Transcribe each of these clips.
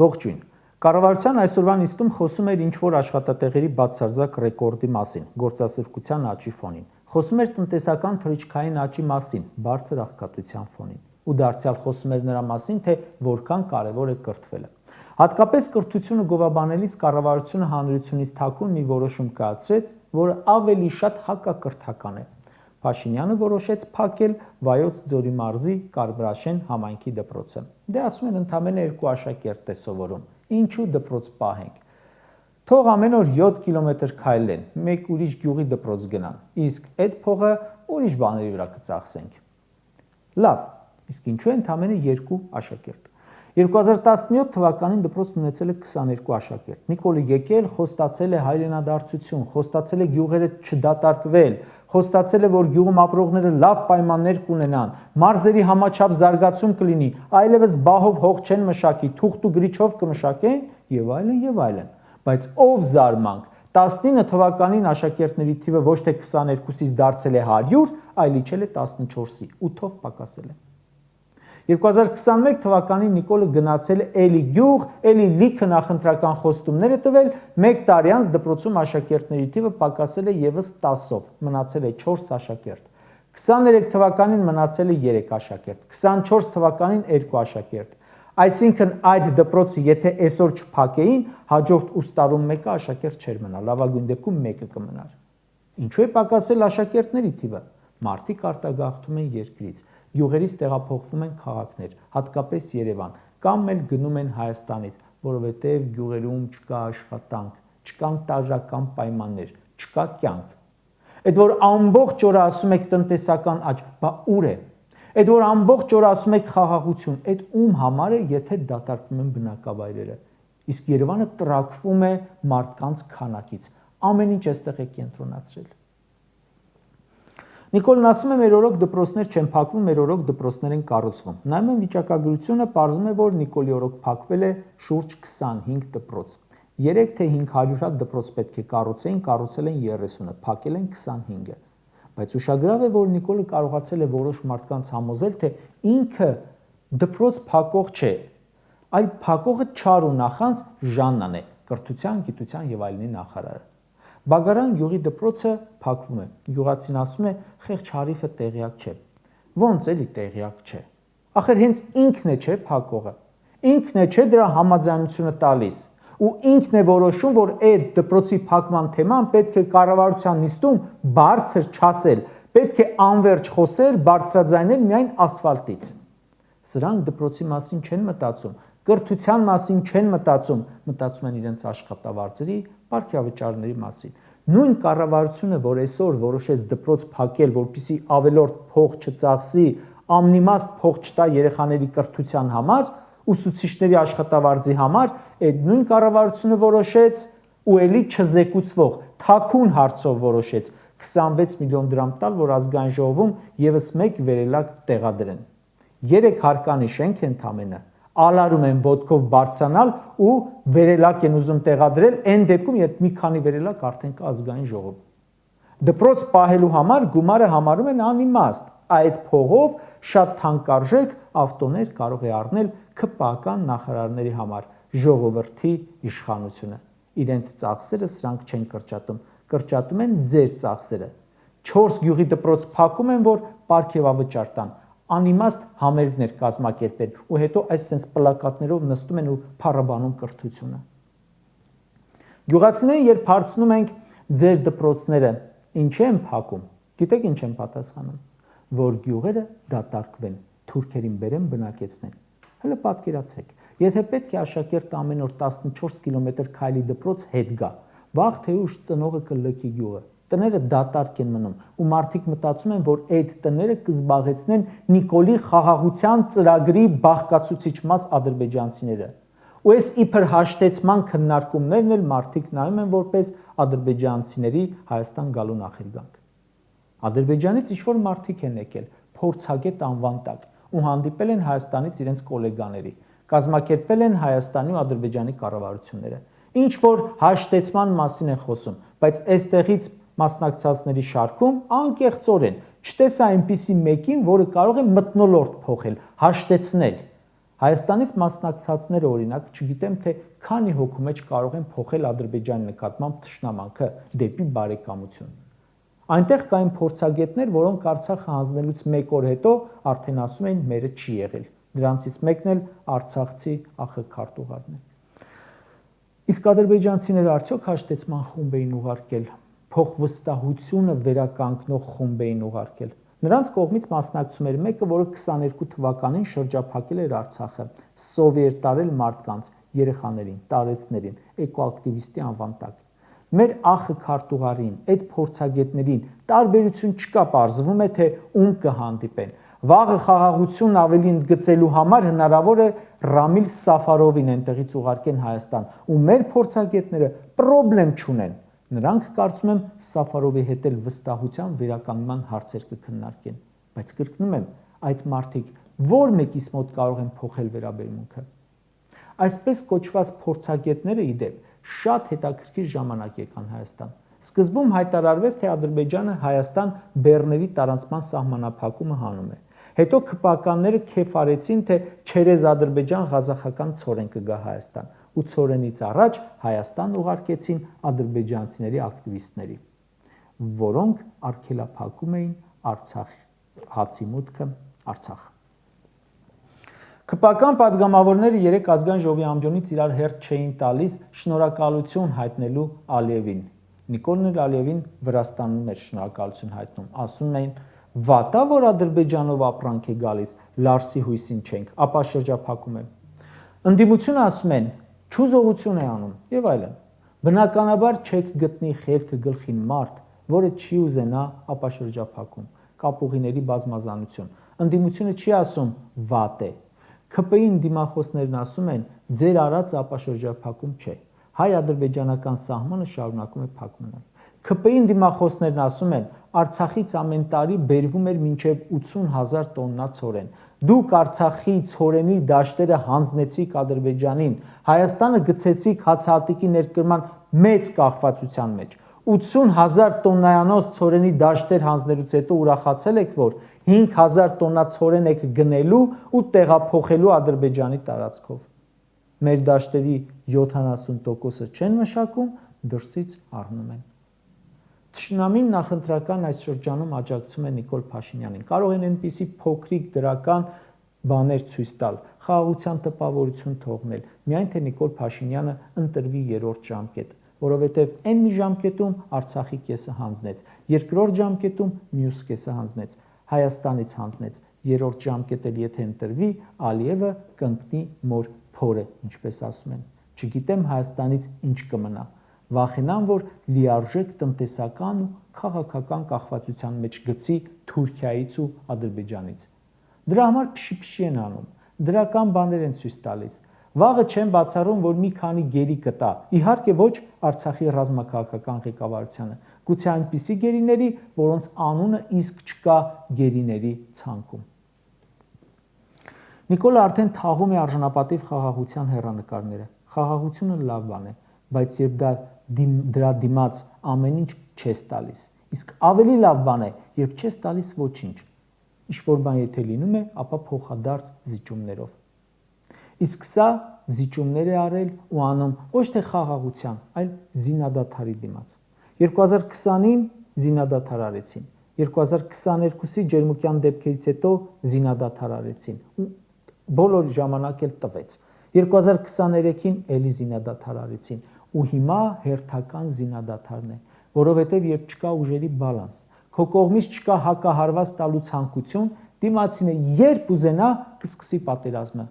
Ողջույն։ Կառավարության այսօրվա նիստում խոսում էր ինչ-որ աշխատատեղերի բացարձակ ռեկորդի մասին, գործասրկության աճի ֆոնին։ Խոսում էր տնտեսական թռիչքային աճի մասին, բարձր աղքատության ֆոնին։ Ու դարձյալ խոսում էր նրա մասին, թե որքան կարևոր է կրթվելը։ Հատկապես կրթությունը գովաբանելիս կառավարությունը հանրությունից թաքուն մի որոշում կայացրեց, որը ավելի շատ հակակրթական է։ Փաշինյանը որոշեց փակել Վայոց ձորի մարզի Կարբրաշեն համայնքի դպրոցը։ Դե ասում են ընդամենը 2 աշակերտ է սովորում։ Ինչու դպրոց պահենք։ Թող ամեն օր 7 կիլոմետր քայլեն, մեկ ուրիշ գյուղի դպրոց գնան, իսկ այդ փողը ուրիշ բաների վրա կծախսենք։ Լավ, իսկ ինչու է ընդամենը 2 աշակերտ։ 2017 թվականին դպրոցն ունեցել է 22 աշակերտ։ Նիկոլը եկել, խոստացել է հայրենադարձություն, խոստացել է գյուղերը չդատարկվել, խոստացել է, որ գյուղում ապրողները լավ պայմաններ կունենան, մարզերի համաչափ զարգացում կլինի, այլևս բահով հող չեն մշակի, թուղթ ու գրիչով կմշակեն եւ այլն եւ այլն։ Բայց ով զարմանք, 19 թվականին աշակերտների թիվը ոչ թե 22-ից դարձել է 100, այլ իջել է 14-ի, 8-ով պակասել է։ 2021 թվականին Նիկոլը գնացել է էլի գյուղ, էլի լիքը նախընտրական խոստումներ է տվել, մեկ տարի անց դպրոցում աշակերտների թիվը պակասել է եւս 10-ով, մնացել է 4 աշակերտ։ 23 թվականին մնացել է 3 աշակերտ, 24 թվականին 2 աշակերտ։ Այսինքն այդ դպրոցը եթե այսօր չփակեին, հաջորդ ուստարում մեկը աշակերտ չէր մնա, լավագույն դեպքում մեկը կմնար։ Ինչու է պակասել աշակերտների թիվը։ Մարդիկ արտագաղթում են երկրից, գյուղերից տեղափոխվում են քաղաքներ, հատկապես Երևան, կամ էլ գնում են Հայաստանից, որովհետև գյուղերում չկա աշխատանք, չկան տարրական պայմաններ, չկա կյանք։ Այդ որ ամբողջ օրը ասում եք տնտեսական աճ, բա ուր է։ Այդ որ ամբողջ օրը ասում եք խաղաղություն, այդ ում համար է, եթե դատարկվում են բնակավայրերը։ Իսկ Երևանը տրաքվում է մարդկանց քանակից։ Ամեն ինչ այստեղ է կենտրոնացրել։ Նիկոլն ասում է, մեր օրոք դպրոցներ չեն փակվում, մեր օրոք դպրոցներ են կառուցվում։ Նայում եմ վիճակագրությունը, պարզվում է, որ Նիկոլի օրոք փակվել է շուրջ 25 դպրոց։ 3 թե 500 հատ դպրոց պետք է կառուցեին, կառուցել են 30-ը, փակել են 25-ը։ Բայց ուշագրավ է, որ Նիկոլը կարողացել է որոշ մարդկանց համոզել, թե ինքը դպրոց փակող չէ, այլ փակողը չար ու նախանց Ժաննան է, կրթության, գիտության եւ այլնի նախարարը։ Բագարան գյուղի դպրոցը փակվում է։ Գյուղացին ասում է, խեղճ Հարիֆը տեղյակ չէ։ Ոնց էլի տեղյակ չէ։ Ախր հենց ինքն է չէ փակողը։ Ինքն է չէ դրա համաձայնությունը տալիս։ Ու ինքն է որոշում, որ այդ դպրոցի փակման թեման պետք է կառավարության նիստում բարձր չասել, պետք է անվերջ խոսել, բարձրաձայնել միայն ասֆալտից։ Սրանք դպրոցի մասին չեն մտածում, կրթության մասին չեն մտածում, մտածում են իրենց աշխատավարձերի, պարգևավճարների մասին։ Նույն կառավարությունը, որ այսօր որոշեց դպրոց փակել, որպեսզի ավելորդ փող չծախսի, անիմաստ փող չտա երեխաների կրթության համար, ուսուցիչների աշխատավարձի համար, այդ նույն կառավարությունը որոշեց ու ելի չզեկուցվող թաքուն հարցով որոշեց 26 միլիոն դրամ տալ, որ ազգային ժողովում եւս մեկ վերելակ տեղադրեն։ 3 հարկանի շենք ընդամենը ալարում են ոտքով բարձրանալ ու վերելակ են ուզում տեղադրել, այն դեպքում, երբ մի քանի վերելակ արդեն կա ազգային ժողով։ Դպրոց պահելու համար գումարը համարում են անիմաստ, այդ փողով շատ թանկարժեք ավտոներ կարող է առնել ԿՊԱ-ական նախարարների համար, ժողովրդի իշխանությունը։ Իրենց ծախսերը սրանք չեն կրճատում են ձեր ծախսերը։ 4 գյուղի դպրոց փակում են, որ պարգևավճար տան, անիմաստ համերգներ կազմակերպել ու հետո այս պլակատներով նստում են ու փառաբանում կրթությունը։ Գյուղացիներին երբ հարցնում ենք ձեր դպրոցները ինչ են փակում, գիտեք ինչ են պատասխանում, որ գյուղերը դատարկվեն, թուրքերին բերեն բնակեցնեն։ Հələ պատկերացեք, եթե պետք է աշակերտը ամեն օր 14 կիլոմետր քայլի դպրոց հետ գա, վաղ թե ուշ ծնողը կլքի գյուղը, տները դատարկ են մնում ու մարդիկ մտածում են, որ այդ տները կզբաղեցնեն Նիկոլի խաղաղության ծրագրի բաղկացուցիչ մաս ադրբեջանցիները։ Ու այս իբր հաշտեցման քննարկումներն էլ մարդիկ նայում են որպես ադրբեջանցիների Հայաստան գալու նախերգանք։ Ադրբեջանից ինչ-որ մարդիկ են եկել, փորձագետ անվան տակ ու հանդիպել են Հայաստանից իրենց գոլեգաների, կազմակերպել են Հայաստանի ու Ադրբեջանի կառավարությունները։ Ինչ որ հաշտեցման մասին են խոսում, բայց այստեղից մասնակցածների շարքում անկեղծորեն չտեսա այնպիսի մեկին, որը կարող է մթնոլորտ փոխել, հաշտեցնել։ Հայաստանից մասնակցածները օրինակ չգիտեմ թե քանի հոգու մեջ կարող են փոխել Ադրբեջանի նկատմամբ թշնամանքը դեպի բարեկամություն։ Այնտեղ կային փորձագետներ, որոնք Արցախը հանձնելուց 1 օր հետո արդեն ասում էին մերը չի եղել։ Դրանցից մեկն էլ արցախցի ԱԽ քարտուղարն է։ Իսկ ադրբեջանցիները արդյոք հաշտեցման խումբ էին ուղարկել, փոխվստահությունը վերականգնող խումբ էին ուղարկել։ Նրանց կողմից մասնակցում էր մեկը, որը 22 թվականին շրջափակել էր Արցախը, սովի էր տարել մարդկանց, երեխաներին, տարեցներին, էկոակտիվիստի անվան տակ։ Մեր ԱԽ քարտուղարին, այդ փորձագետներին տարբերություն չկա, պարզվում է, թե ում կհանդիպեն։ Վաղը խաղաղություն ավելի ընդգծելու համար հնարավոր է Ռամիլ Սաֆարովին այնտեղից ուղարկեն Հայաստան, ու մեր փորձագետները պրոբլեմ չունեն։ Նրանք կարծում եմ Սաֆարովի հետ էլ վստահության վերականգնման հարցեր կքննարկեն, բայց կրկնում եմ, այդ մարդիկ որ մեկիս մոտ կարող են փոխել վերաբերմունքը։ Այսպես կոչված փորձագետները իդեպ շատ հետաքրքիր ժամանակ եկան Հայաստան։ Սկզբում հայտարարվեց, թե Ադրբեջանը Հայաստան-Բեռների տարանցման սահմանափակումը հանում է։ Հետո քպականները քեֆ արեցին, թե չերեզ Ադրբեջան-Ղազախական ցորեն կգա Հայաստան, ու ցորենից առաջ Հայաստան ուղարկեցին ադրբեջանցիների ակտիվիստների, որոնք արգելափակում էին Արցախ հացի մուտքը Արցախ։ Քպական падգամավորները երեք ազգային ժողովի ամբիոնից իրար հերթ չէին տալիս շնորհակալություն հայտնելու Ալիևին։ Նիկոլ Ալիևին Վրաստանում էր շնորհակալություն հայտնում, ասում էին վատա, որ Ադրբեջանով ապրանք է գալիս, Լարսի հույսին չենք, ապա շրջափակում է։ Ընդդիմությունը ասում են, չուզողություն է անում եւ այլն։ Բնականաբար չեք գտնի խելքը գլխին մարդ, որը չի ուզենա ապա շրջափակում, կապուղիների բազմազանություն։ Ընդդիմությունը չի ասում վատ է։ ՔՊ-ի ընդդիմախոսներն ասում են, ձեր արածը ապա շրջափակում չէ։ Հայ-ադրբեջանական սահմանը շարունակում է փակմանալ։ ՔՊ-ի ընդդիմախոսներն ասում են, Արցախից ամեն տարի բերվում էր մինչև 80,000 տոննա ցորեն։ Դուք Արցախի ցորենի դաշտերը հանձնեցիք Ադրբեջանին, Հայաստանը գցեցիք հացահատիկի ներկրման մեծ կախվածության մեջ։ 80,000 տոննայանոց ցորենի դաշտեր հանձնելուց հետո ուրախացել եք, որ 5,000 տոննա ցորեն եք գնելու ու տեղափոխելու Ադրբեջանի տարածքով։ Մեր դաշտերի 70%-ը չեն մշակում, դրսից առնում են։ Թշնամին նախընտրական այս շրջանում աջակցում է Նիկոլ Փաշինյանին։ Կարող են այնպիսի փոքրիկ դրական բաներ ցույց տալ, խաղաղության տպավորություն թողնել, միայն թե Նիկոլ Փաշինյանը ընտրվի երրորդ ժամկետ, որովհետև այն մի ժամկետում Արցախի կեսը հանձնեց, երկրորդ ժամկետում մյուս կեսը հանձնեց, Հայաստանից հանձնեց, երրորդ ժամկետել եթե ընտրվի, Ալիևը կընկնի մոր փորը, ինչպես ասում են։ Չգիտեմ Հայաստանից ինչ կմնա։ Վախենամ, որ լիարժեք տնտեսական ու քաղաքական կախվածության մեջ գցի Թուրքիայից ու Ադրբեջանից։ Դրա համար փշի են անում, դրական բաներ են ցույց տալիս։ Վաղը չեմ բացառում, որ մի քանի գերի կտա, իհարկե ոչ Արցախի ռազմաքաղաքական ղեկավարությանը, գուցե այնպիսի գերիների, որոնց անունը իսկ չկա գերիների ցանկում։ Նիկոլը արդեն թաղում է արժանապատիվ խաղաղության հեռանկարները։ Խաղաղությունը լավ բան է, բայց երբ դրա դիմաց ամեն ինչ չես տալիս, իսկ ավելի լավ բան է, երբ չես տալիս ոչինչ։ Ինչ-որ բան եթե լինում է, ապա փոխադարձ զիջումներով։ Իսկ սա զիջումներ է արել ու անում ոչ թե խաղաղության, այլ զինադադարի դիմաց։ 2020-ին զինադադար արեցին, 2022-ի ջերմուկյան դեպքերից հետո զինադադար արեցին ու բոլոր ժամանակ էլ տվեց։ 2023-ին էլի զինադադար արեցին ու հիմա հերթական զինադադարն է, որովհետև երբ չկա ուժերի բալանս, քո կողմից չկա հակահարված տալու ցանկություն, դիմացինը երբ ուզենա կսկսի պատերազմը,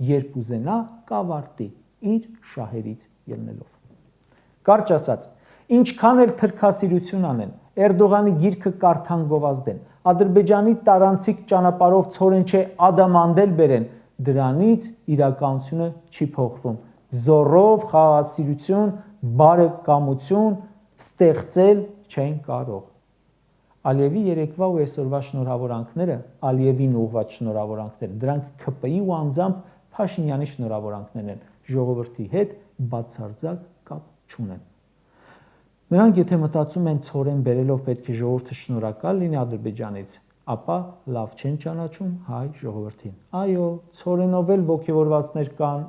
երբ ուզենա կավարտի իր շահերից ելնելով։ Կարճ ասած, ինչքան էլ թրքասիրություն անեն, Էրդողանի գիրքը կարդան գովազդեն, Ադրբեջանի տարանցիկ ճանապարհով ցորեն չէ ադամանդել բերեն, դրանից իրականությունը չի փոխվում։ Զորով խաղաղասիրություն, բարեկամություն ստեղծել չեն կարող։ Ալիևի երեկվա ու այսօրվա շնորհավորանքները, Ալիևին ուղղված շնորհավորանքները, դրանք ՔՊ-ի ու անձամբ Փաշինյանի շնորհավորանքներն են, ժողովրդի հետ բացարձակ կապ չունեն։ Նրանք եթե մտածում են ցորեն բերելով պետք է ժողովուրդը շնորհակալ լինի Ադրբեջանից, ապա լավ չեն ճանաչում հայ ժողովրդին։ Այո, ցորենով էլ ոգևորվածներ կան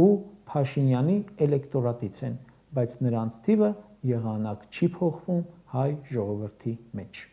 ու Փաշինյանի էլեկտորատից են, բայց նրանց թիվը եղանակ չի փոխվում հայ ժողովրդի մեջ։